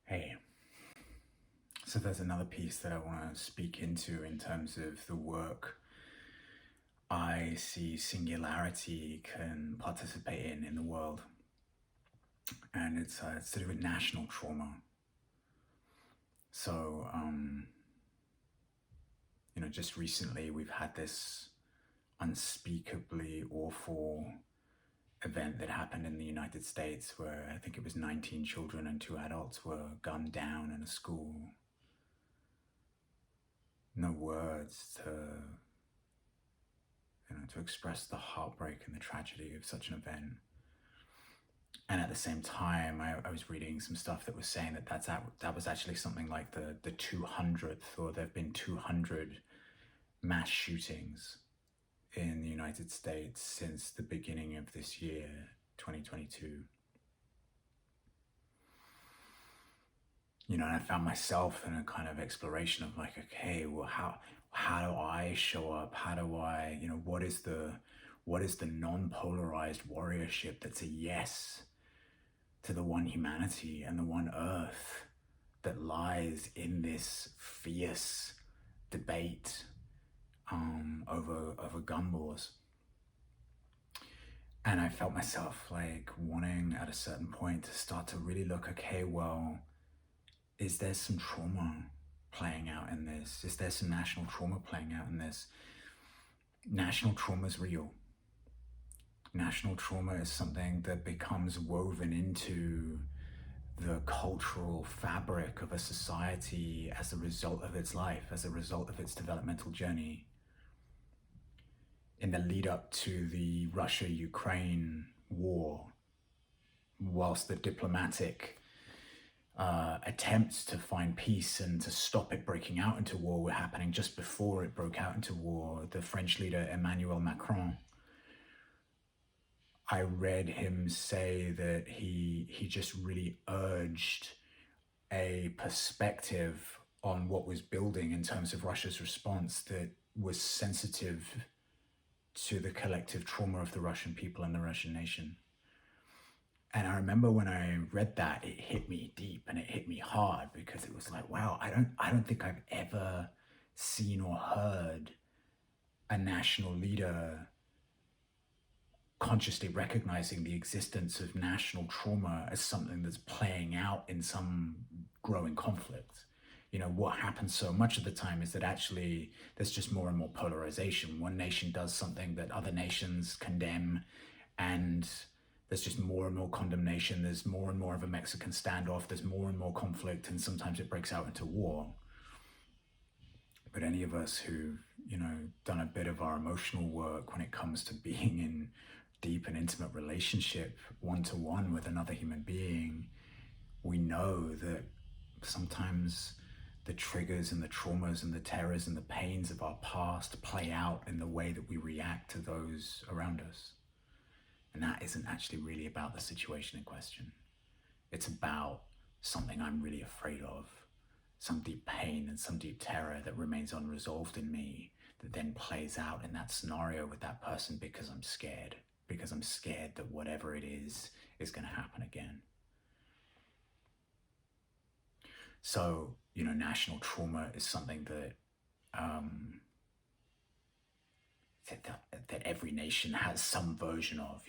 Hey, so there's another piece that I want to speak into in terms of the work I see singularity can participate in the world, and it's to do with national trauma. So, just recently we've had this unspeakably awful event that happened in the United States where I think it was 19 children and 2 adults were gunned down in a school. No words to express the heartbreak and the tragedy of such an event. And at the same time, I was reading some stuff that was saying that was actually something like the 200th, or there have been 200 mass shootings in the United States since the beginning of this year, 2022. And I found myself in a kind of exploration of like, okay, well, how do I show up? How do I, what is the non-polarized warriorship that's a yes to the one humanity and the one earth that lies in this fierce debate over gun wars? And I felt myself like wanting at a certain point to start to really look, okay, well, is there some trauma playing out in this? Is there some national trauma playing out in this? National trauma is real. National trauma is something that becomes woven into the cultural fabric of a society as a result of its life, as a result of its developmental journey. In the lead up to the Russia-Ukraine war, whilst the diplomatic attempts to find peace and to stop it breaking out into war were happening just before it broke out into war, the French leader Emmanuel Macron, I read him say that he just really urged a perspective on what was building in terms of Russia's response that was sensitive to the collective trauma of the Russian people and the Russian nation. And I remember when I read that, it hit me deep and it hit me hard, because it was like, wow, I don't think I've ever seen or heard a national leader consciously recognizing the existence of national trauma as something that's playing out in some growing conflict. What happens so much of the time is that actually there's just more and more polarization. One nation does something that other nations condemn, and there's just more and more condemnation. There's more and more of a Mexican standoff. There's more and more conflict, and sometimes it breaks out into war. But any of us who've, done a bit of our emotional work when it comes to being in deep and intimate relationship one-to-one with another human being, we know that sometimes the triggers and the traumas and the terrors and the pains of our past play out in the way that we react to those around us. And that isn't actually really about the situation in question. It's about something I'm really afraid of, some deep pain and some deep terror that remains unresolved in me, that then plays out in that scenario with that person because I'm scared. Because I'm scared that whatever it is going to happen again. So, national trauma is something that that every nation has some version of.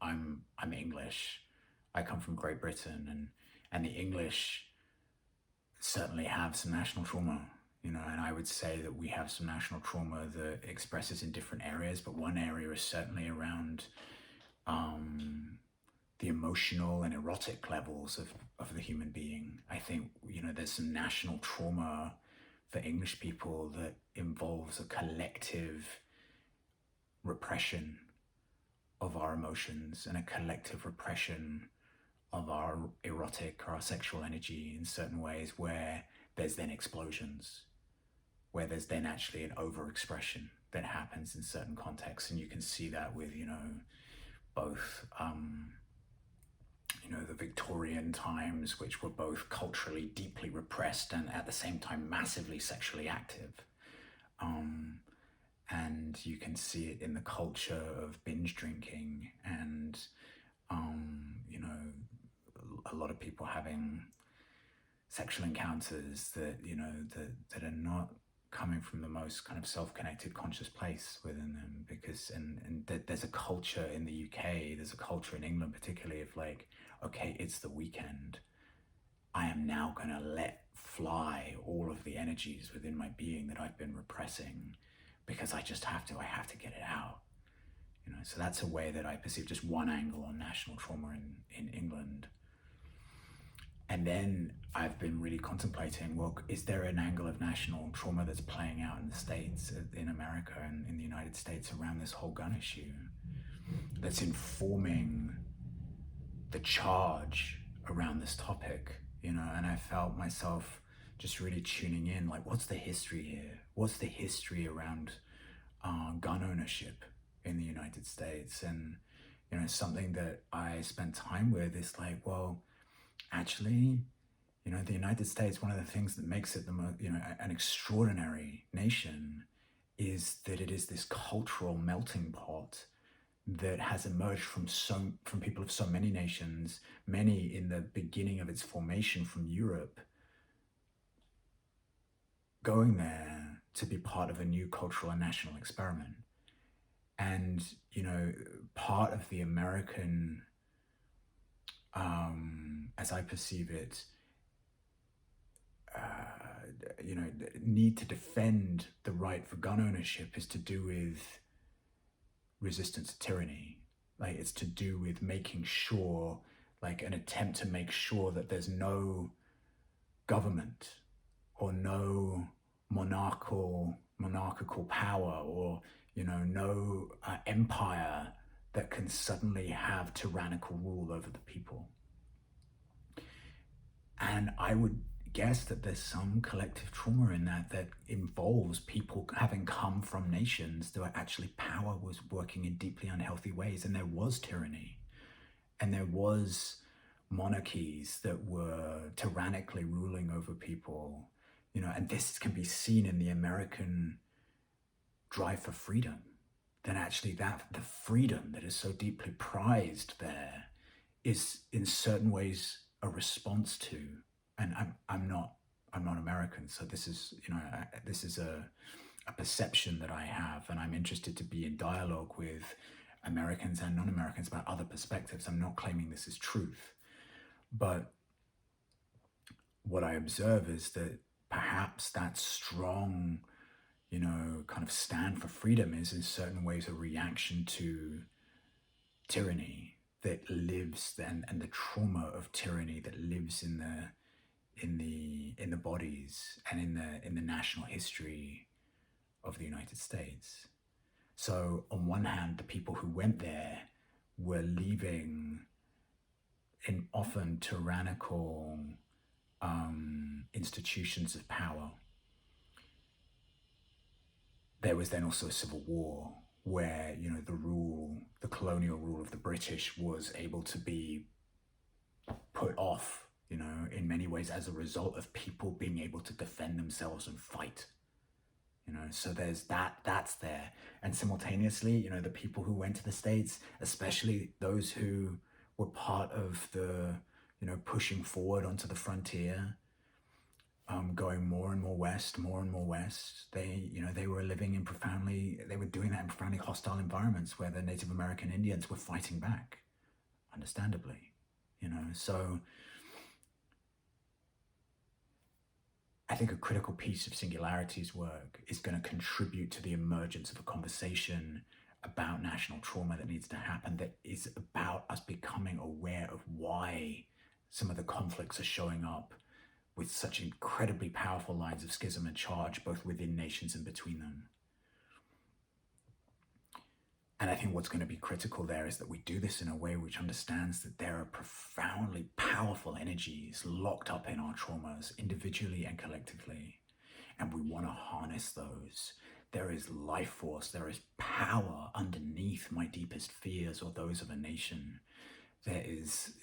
I'm English. I come from Great Britain, and the English certainly have some national trauma. And I would say that we have some national trauma that expresses in different areas, but one area is certainly around the emotional and erotic levels of the human being. I think, there's some national trauma for English people that involves a collective repression of our emotions and a collective repression of our erotic or our sexual energy in certain ways, where there's then explosions, where there's then actually an overexpression that happens in certain contexts. And you can see that with, both, the Victorian times, which were both culturally deeply repressed and at the same time massively sexually active. And you can see it in the culture of binge drinking and, a lot of people having sexual encounters that, that are not coming from the most kind of self-connected conscious place within them. Because and that there's a culture in the UK, there's a culture in England particularly of like, okay, it's the weekend, I am now going to let fly all of the energies within my being that I've been repressing, because I have to get it out. So that's a way that I perceive just one angle on national trauma in England. And then I've been really contemplating, well, is there an angle of national trauma that's playing out in the States, in America, and in the United States around this whole gun issue, that's informing the charge around this topic, And I felt myself just really tuning in, like, what's the history here? What's the history around gun ownership in the United States? And, something that I spent time with is like, well, actually, the United States, one of the things that makes it an extraordinary nation is that it is this cultural melting pot that has emerged from people of so many nations, many in the beginning of its formation from Europe, going there to be part of a new cultural and national experiment. And, part of the American, as I perceive it, need to defend the right for gun ownership is to do with resistance to tyranny. Like, it's to do with making sure, like an attempt to make sure that there's no government or no monarchical power, or no empire that can suddenly have tyrannical rule over the people. And I would guess that there's some collective trauma in that involves people having come from nations where actually power was working in deeply unhealthy ways, and there was tyranny, and there was monarchies that were tyrannically ruling over people, and this can be seen in the American drive for freedom. That actually the freedom that is so deeply prized there is in certain ways a response to, and I'm not American, so this is a perception that I have, and I'm interested to be in dialogue with Americans and non-Americans about other perspectives. I'm not claiming this is truth, but what I observe is that perhaps that strong, kind of stand for freedom is in certain ways a reaction to tyranny that lives then, and the trauma of tyranny that lives in the bodies and in the national history of the United States. So on one hand, the people who went there were leaving in often tyrannical institutions of power. There was then also a civil war where, the colonial rule of the British was able to be put off, in many ways as a result of people being able to defend themselves and fight. So there's that's there. And simultaneously, the people who went to the States, especially those who were part of the, pushing forward onto the frontier, going more and more west, they were living they were doing that in profoundly hostile environments where the Native American Indians were fighting back, understandably, so I think a critical piece of Singularity's work is going to contribute to the emergence of a conversation about national trauma that needs to happen, that is about us becoming aware of why some of the conflicts are showing up with such incredibly powerful lines of schism and charge, both within nations and between them. And I think what's going to be critical there is that we do this in a way which understands that there are profoundly powerful energies locked up in our traumas, individually and collectively. And we want to harness those. There is life force, there is power underneath my deepest fears or those of a nation. There is,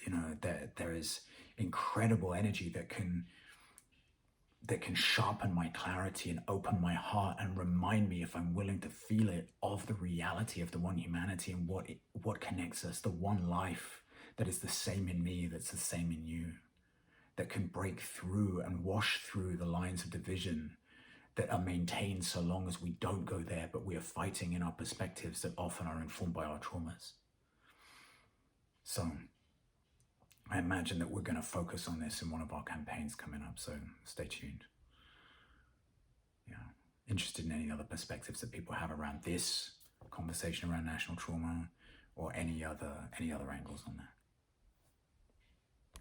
there is incredible energy that can sharpen my clarity and open my heart and remind me, if I'm willing to feel it, of the reality of the one humanity and what connects us, the one life that is the same in me, that's the same in you. that can break through and wash through the lines of division that are maintained so long as we don't go there, but we are fighting in our perspectives that often are informed by our traumas. So I imagine that we're going to focus on this in one of our campaigns coming up, so stay tuned. Yeah, interested in any other perspectives that people have around this conversation around national trauma, or any other angles on that.